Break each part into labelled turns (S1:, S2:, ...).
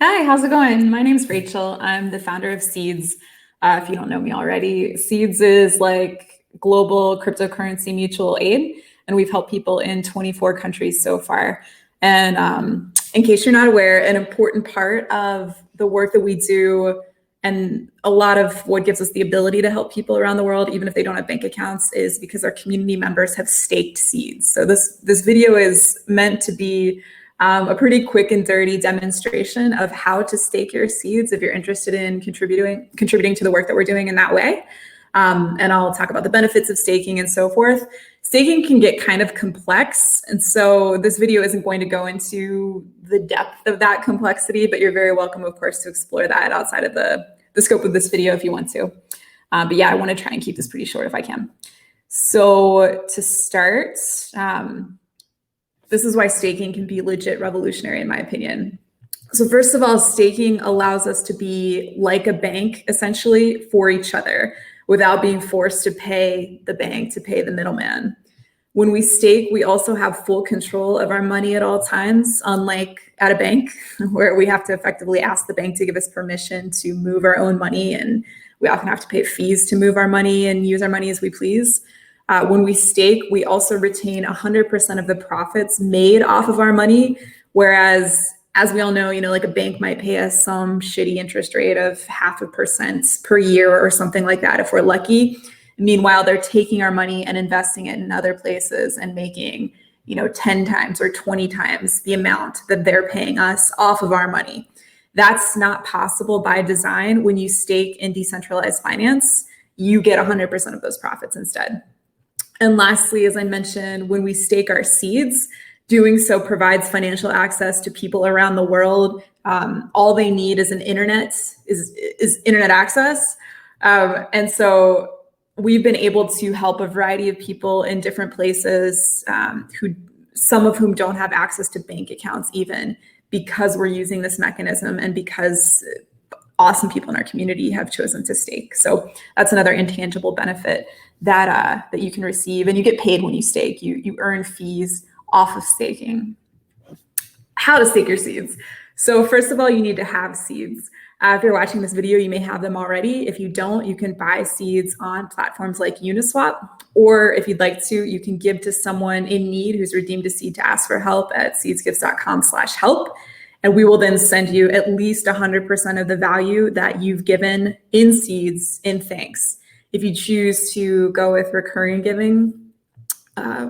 S1: Hi, how's it going? My name's Rachel. I'm the founder of Seeds. If you don't know me already, Seeds is like global cryptocurrency mutual aid, and we've helped people in 24 countries so far. And in case you're not aware, an important part of the work that we do, and a lot of what gives us the ability to help people around the world, even if they don't have bank accounts, is because our community members have staked seeds. So this video is meant to be a pretty quick and dirty demonstration of how to stake your seeds if you're interested in contributing to the work that we're doing in that way. And I'll talk about the benefits of staking and so forth. Staking can get kind of complex, and so this video isn't going to go into the depth of that complexity, but you're very welcome, of course, to explore that outside of the scope of this video if you want to. But yeah, I want to try and keep this pretty short if I can. So to start, this is why staking can be legit revolutionary, in my opinion. So first of all, staking allows us to be like a bank, essentially, for each other without being forced to pay the bank, to pay the middleman. When we stake, we also have full control of our money at all times, unlike at a bank, where we have to effectively ask the bank to give us permission to move our own money, and we often have to pay fees to move our money and use our money as we please. When we stake, we also retain 100% of the profits made off of our money, whereas, as we all know, like a bank might pay us some shitty interest rate of 0.5% per year or something like that if we're lucky. Meanwhile, they're taking our money and investing it in other places and making 10 times or 20 times the amount that they're paying us off of our money. That's not possible by design. When you stake in decentralized finance, you get 100% of those profits instead. And lastly, as I mentioned, when we stake our seeds, doing so provides financial access to people around the world. All they need is internet access. And so we've been able to help a variety of people in different places, some of whom don't have access to bank accounts even, because we're using this mechanism and because awesome people in our community have chosen to stake. So that's another intangible benefit that you can receive, and you get paid when you stake. You earn fees off of staking. How to stake your seeds. So first of all, you need to have seeds. If you're watching this video, you may have them already. If you don't, you can buy seeds on platforms like Uniswap, or if you'd like to, you can give to someone in need who's redeemed a seed to ask for help at seedsgifts.com/help. And we will then send you at least 100% of the value that you've given in seeds in thanks. If you choose to go with recurring giving,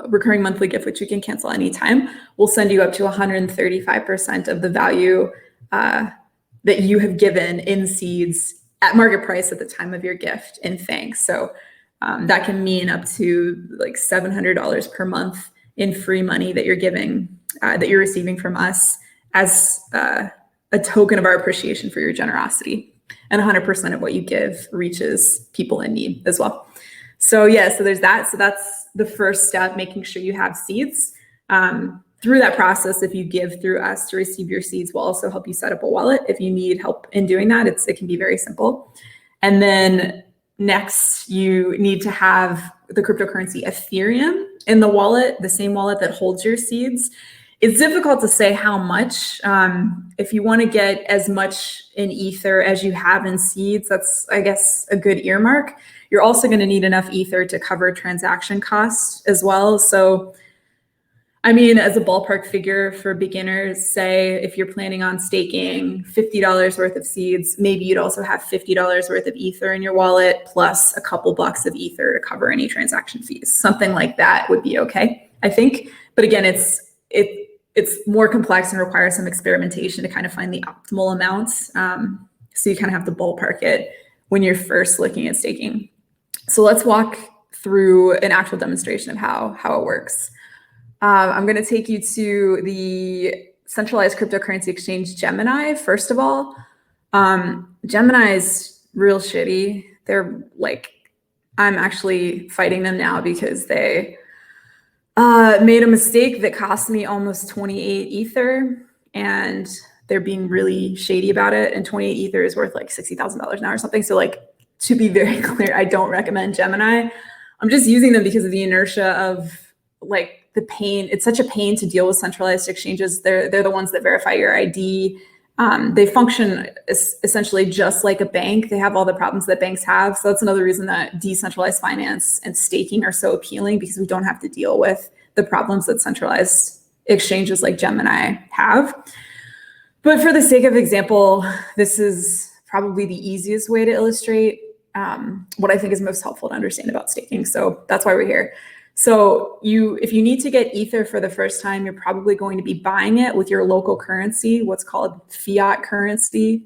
S1: recurring monthly gift, which you can cancel anytime, we'll send you up to 135% of the value that you have given in seeds at market price at the time of your gift in thanks. So that can mean up to like $700 per month in free money that you're giving, that you're receiving from us as a token of our appreciation for your generosity. And 100% of what you give reaches people in need as well. So yeah, so there's that. So that's the first step, making sure you have seeds. Through that process, if you give through us to receive your seeds, we'll also help you set up a wallet. If you need help in doing that, it can be very simple. And then next, you need to have the cryptocurrency Ethereum in the wallet, the same wallet that holds your seeds. It's difficult to say how much. If you want to get as much in Ether as you have in seeds, that's, I guess, a good earmark. You're also going to need enough Ether to cover transaction costs as well. So, I mean, as a ballpark figure for beginners, say if you're planning on staking $50 worth of seeds, maybe you'd also have $50 worth of Ether in your wallet, plus a couple bucks of Ether to cover any transaction fees. Something like that would be okay, I think. But again, it's more complex and requires some experimentation to kind of find the optimal amounts. So you kind of have to ballpark it when you're first looking at staking. So let's walk through an actual demonstration of how it works. I'm going to take you to the centralized cryptocurrency exchange Gemini. First of all, Gemini is real shitty. They're like, I'm actually fighting them now because they made a mistake that cost me almost 28 Ether, and they're being really shady about it. And 28 Ether is worth like $60,000 now or something. So like, to be very clear, I don't recommend Gemini. I'm just using them because of the inertia of like the pain. It's such a pain to deal with centralized exchanges. They're the ones that verify your ID. They function essentially just like a bank. They have all the problems that banks have. So that's another reason that decentralized finance and staking are so appealing, because we don't have to deal with the problems that centralized exchanges like Gemini have. But for the sake of example, this is probably the easiest way to illustrate what I think is most helpful to understand about staking. So that's why we're here. So if you need to get Ether for the first time, you're probably going to be buying it with your local currency, what's called fiat currency.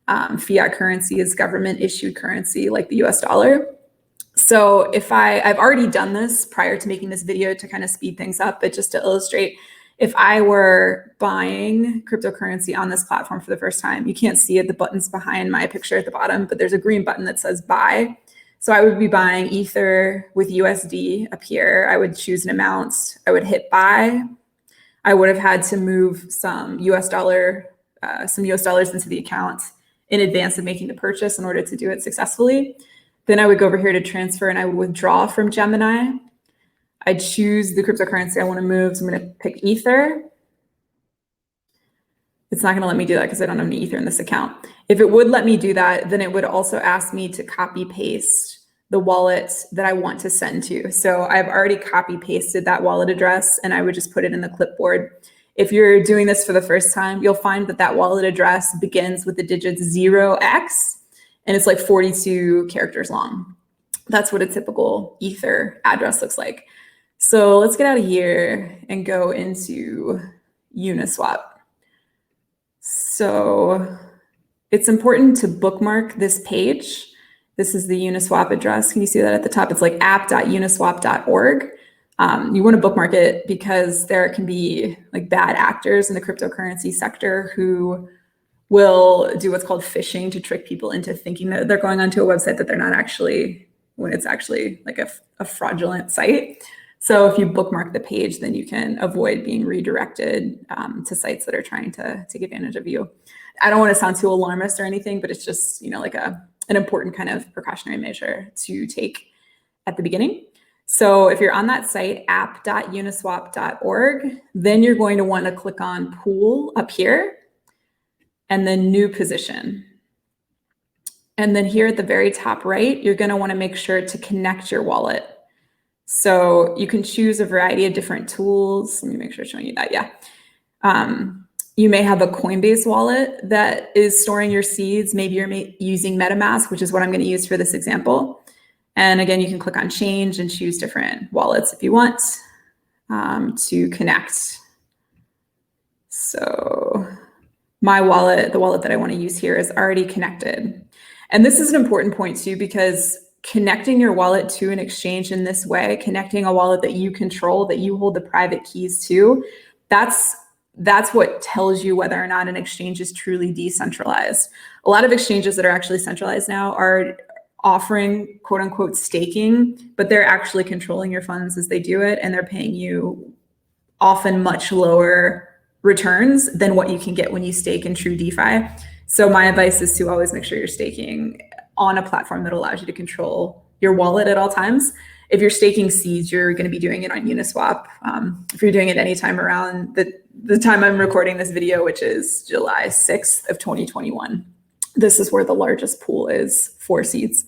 S1: Fiat currency is government issued currency like the US dollar. So I've already done this prior to making this video to kind of speed things up, but just to illustrate, if I were buying cryptocurrency on this platform for the first time, you can't see it, the button's behind my picture at the bottom, but there's a green button that says buy. So I would be buying Ether with USD up here. I would choose an amount. I would hit buy. I would have had to move some US dollars into the account in advance of making the purchase in order to do it successfully. Then I would go over here to transfer and I would withdraw from Gemini. I'd choose the cryptocurrency I want to move. So I'm going to pick Ether. It's not going to let me do that because I don't have any Ether in this account. If it would let me do that, then it would also ask me to copy paste the wallet that I want to send to. So I've already copy pasted that wallet address and I would just put it in the clipboard. If you're doing this for the first time, you'll find that that wallet address begins with the digits 0x and it's like 42 characters long. That's what a typical Ether address looks like. So let's get out of here and go into Uniswap. So it's important to bookmark this page. This is the Uniswap address. Can you see that at the top? It's like app.uniswap.org. You want to bookmark it because there can be like bad actors in the cryptocurrency sector who will do what's called phishing to trick people into thinking that they're going onto a website that they're not actually, when it's actually like a fraudulent site. So if you bookmark the page, then you can avoid being redirected to sites that are trying to take advantage of you. I don't want to sound too alarmist or anything, but it's just, like an important kind of precautionary measure to take at the beginning. So if you're on that site, app.uniswap.org, then you're going to want to click on pool up here and then new position. And then here at the very top right, you're going to want to make sure to connect your wallet. So you can choose a variety of different tools. Let me make sure I'm showing you that. Yeah. You may have a Coinbase wallet that is storing your seeds. Maybe you're using MetaMask, which is what I'm going to use for this example. And again, you can click on change and choose different wallets if you want to connect. So my wallet, the wallet that I want to use here, is already connected. And this is an important point too, because connecting your wallet to an exchange in this way, connecting a wallet that you control, that you hold the private keys to, that's what tells you whether or not an exchange is truly decentralized. A lot of exchanges that are actually centralized now are offering quote unquote staking, but they're actually controlling your funds as they do it, and they're paying you often much lower returns than what you can get when you stake in true DeFi. So my advice is to always make sure you're staking on a platform that allows you to control your wallet at all times. If you're staking seeds, you're going to be doing it on Uniswap. If you're doing it anytime around the time I'm recording this video, which is July 6th of 2021, this is where the largest pool is for seeds.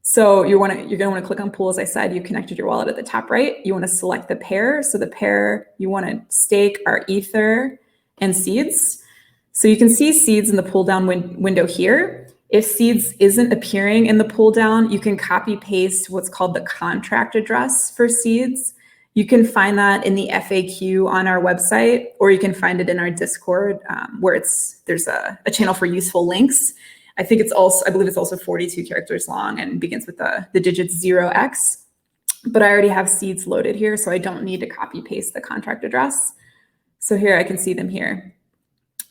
S1: So you're going to want to click on pool. As I said, you connected your wallet at the top right. You want to select the pair. So the pair you want to stake are Ether and seeds. So you can see seeds in the pull down window here. If seeds isn't appearing in the pull down, you can copy paste what's called the contract address for seeds. You can find that in the FAQ on our website, or you can find it in our Discord, where there's a channel for useful links. I believe it's also 42 characters long and begins with the digits 0x. But I already have seeds loaded here, so I don't need to copy paste the contract address. So here I can see them here.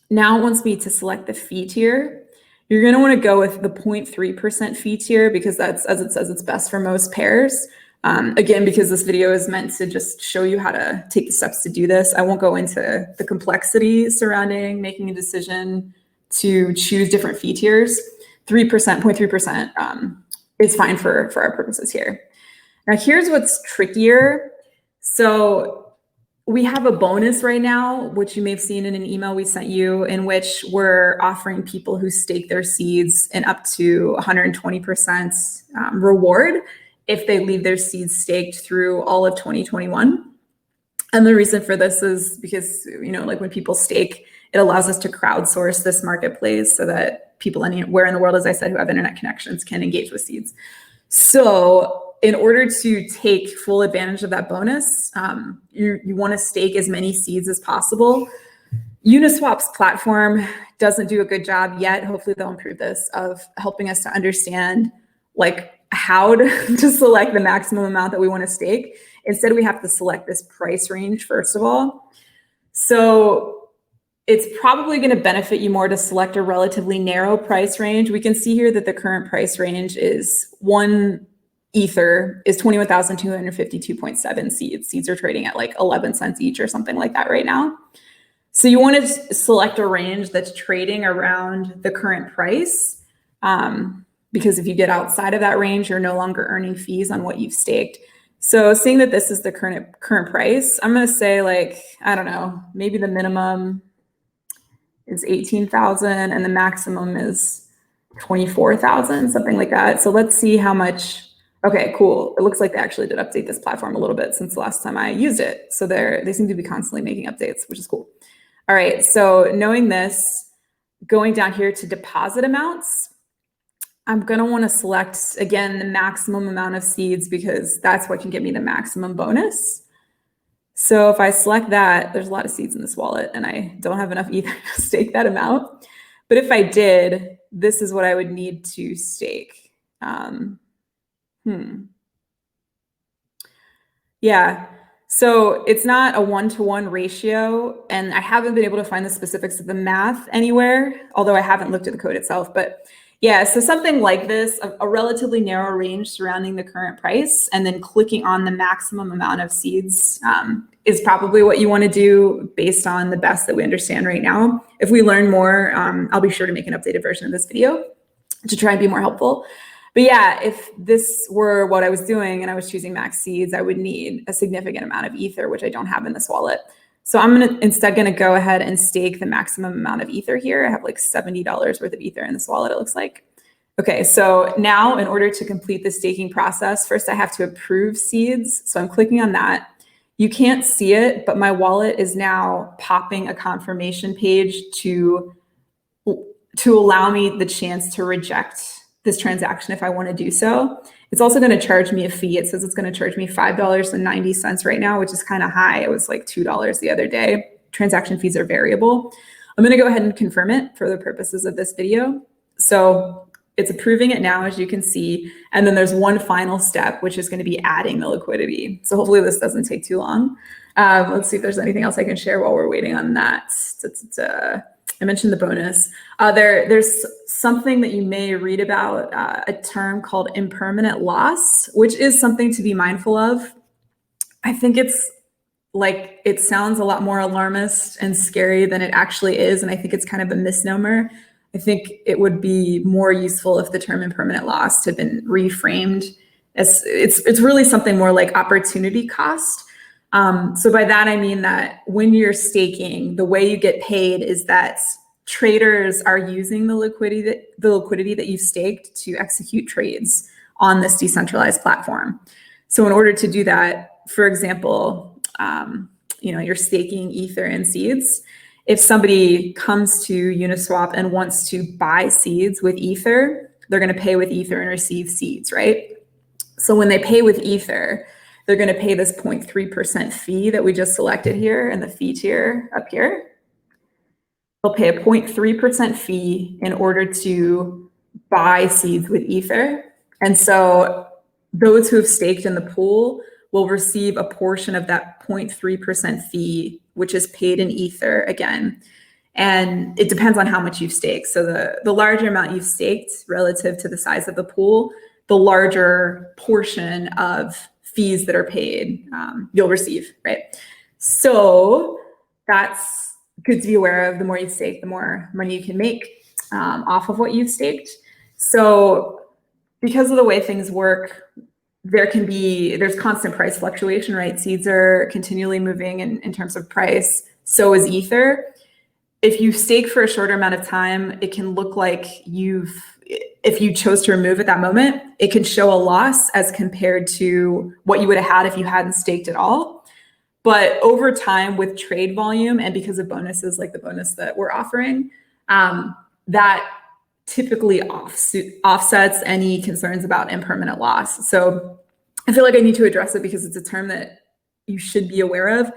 S1: Now it wants me to select the fee tier. You're going to want to go with the 0.3% fee tier because that's, as it says, it's best for most pairs. Again, because this video is meant to just show you how to take the steps to do this. I won't go into the complexity surrounding making a decision to choose different fee tiers. 0.3% is fine for our purposes here. Now here's what's trickier. So we have a bonus right now, which you may have seen in an email we sent you, in which we're offering people who stake their seeds an up to 120% reward if they leave their seeds staked through all of 2021. And the reason for this is because, like when people stake, it allows us to crowdsource this marketplace so that people anywhere in the world, as I said, who have internet connections can engage with seeds. So in order to take full advantage of that bonus, you want to stake as many seeds as possible. Uniswap's platform doesn't do a good job yet. Hopefully they'll improve this, of helping us to understand like how to select the maximum amount that we want to stake. Instead, we have to select this price range, first of all. So it's probably going to benefit you more to select a relatively narrow price range. We can see here that the current price range is 1 Ether is 21,252.7 seeds. Seeds are trading at like 11 cents each or something like that right now. So you want to select a range that's trading around the current price, because if you get outside of that range, you're no longer earning fees on what you've staked. So seeing that this is the current price, I'm going to say, like, I don't know, maybe the minimum is 18,000 and the maximum is 24,000, something like that. So let's see how much. Okay, cool. It looks like they actually did update this platform a little bit since the last time I used it. So they seem to be constantly making updates, which is cool. All right, so knowing this, going down here to deposit amounts, I'm gonna wanna select, again, the maximum amount of seeds because that's what can give me the maximum bonus. So if I select that, there's a lot of seeds in this wallet and I don't have enough Ether to stake that amount. But if I did, this is what I would need to stake. Yeah, so it's not a 1-to-1 ratio, and I haven't been able to find the specifics of the math anywhere, although I haven't looked at the code itself. But yeah, so something like this, a relatively narrow range surrounding the current price, and then clicking on the maximum amount of seeds is probably what you want to do based on the best that we understand right now. If we learn more, I'll be sure to make an updated version of this video to try and be more helpful. But yeah, if this were what I was doing and I was choosing max seeds, I would need a significant amount of Ether, which I don't have in this wallet. So I'm instead going to go ahead and stake the maximum amount of Ether here. I have like $70 worth of Ether in this wallet, it looks like. Okay, so now in order to complete the staking process, first I have to approve seeds. So I'm clicking on that. You can't see it, but my wallet is now popping a confirmation page to allow me the chance to reject this transaction if I want to do so. It's also going to charge me a fee. It says it's going to charge me $5.90 right now, which is kind of high. It was like $2 the other day. Transaction fees are variable. I'm going to go ahead and confirm it for the purposes of this video. So it's approving it now, as you can see. And then there's one final step, which is going to be adding the liquidity. So hopefully this doesn't take too long. Let's see if there's anything else I can share while we're waiting on that. I mentioned the bonus. There's something that you may read about, a term called impermanent loss, which is something to be mindful of. I think it's like, it sounds a lot more alarmist and scary than it actually is. And I think it's kind of a misnomer. I think it would be more useful if the term impermanent loss had been reframed as it's really something more like opportunity cost. So by that, I mean that when you're staking, the way you get paid is that traders are using the liquidity that you've staked to execute trades on this decentralized platform. So in order to do that, for example, you're staking Ether and seeds. If somebody comes to Uniswap and wants to buy seeds with Ether, they're going to pay with Ether and receive seeds, right? So when they pay with Ether, they're going to pay this 0.3% fee that we just selected here in the fee tier up here. They'll pay a 0.3% fee in order to buy seeds with Ether. And so those who have staked in the pool will receive a portion of that 0.3% fee, which is paid in Ether again. And it depends on how much you've staked. So the larger amount you've staked relative to the size of the pool, the larger portion of fees that are paid you'll receive, right? So that's good to be aware of. The more you stake, the more money you can make off of what you've staked. So because of the way things work, there's constant price fluctuation, right? Seeds are continually moving in terms of price. So is Ether. If you stake for a shorter amount of time, it can look like if you chose to remove at that moment, it can show a loss as compared to what you would have had if you hadn't staked at all. But over time with trade volume and because of bonuses like the bonus that we're offering, that typically offsets any concerns about impermanent loss. So I feel like I need to address it because it's a term that you should be aware of,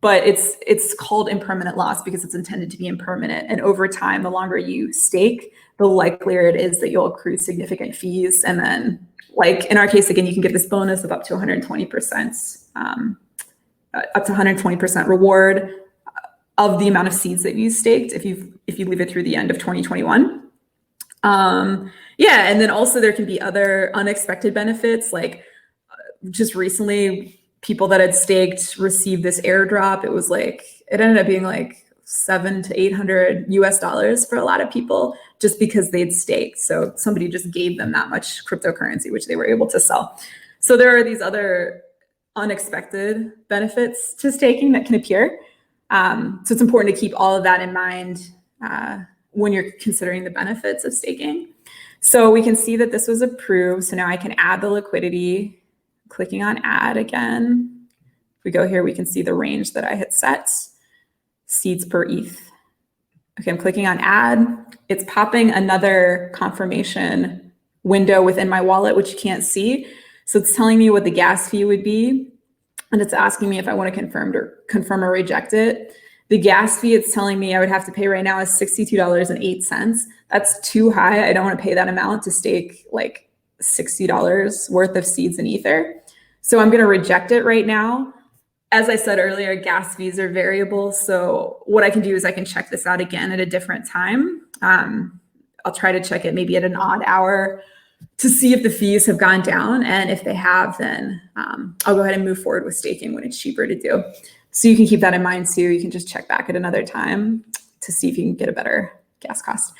S1: but it's called impermanent loss because it's intended to be impermanent. And over time, the longer you stake, the likelier it is that you'll accrue significant fees. And then, like in our case, again, you can get this bonus of up to 120%, up to 120% reward of the amount of seeds that you staked if you leave it through the end of 2021. Yeah, and then also there can be other unexpected benefits, like just recently people that had staked received this airdrop. It ended up being like $700 to $800 for a lot of people just because they'd staked. So somebody just gave them that much cryptocurrency, which they were able to sell. So there are these other unexpected benefits to staking that can appear. So it's important to keep all of that in mind when you're considering the benefits of staking. So we can see that this was approved. So now I can add the liquidity, clicking on add again. If we go here, we can see the range that I had set, seeds per ETH. Okay, I'm clicking on add. It's popping another confirmation window within my wallet, which you can't see. So it's telling me what the gas fee would be. And it's asking me if I want to confirm or reject it. The gas fee it's telling me I would have to pay right now is $62.08. That's too high. I don't want to pay that amount to stake like $60 worth of seeds in Ether. So I'm going to reject it right now. As I said earlier, gas fees are variable. So what I can do is I can check this out again at a different time. I'll try to check it maybe at an odd hour to see if the fees have gone down. And if they have, then I'll go ahead and move forward with staking when it's cheaper to do. So you can keep that in mind too. You can just check back at another time to see if you can get a better gas cost.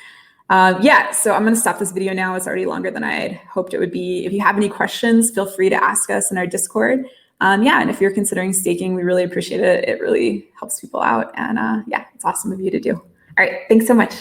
S1: Yeah, so I'm going to stop this video now. It's already longer than I had hoped it would be. If you have any questions, feel free to ask us in our Discord. Yeah, and if you're considering staking, we really appreciate it. It really helps people out. And yeah, it's awesome of you to do. All right, thanks so much.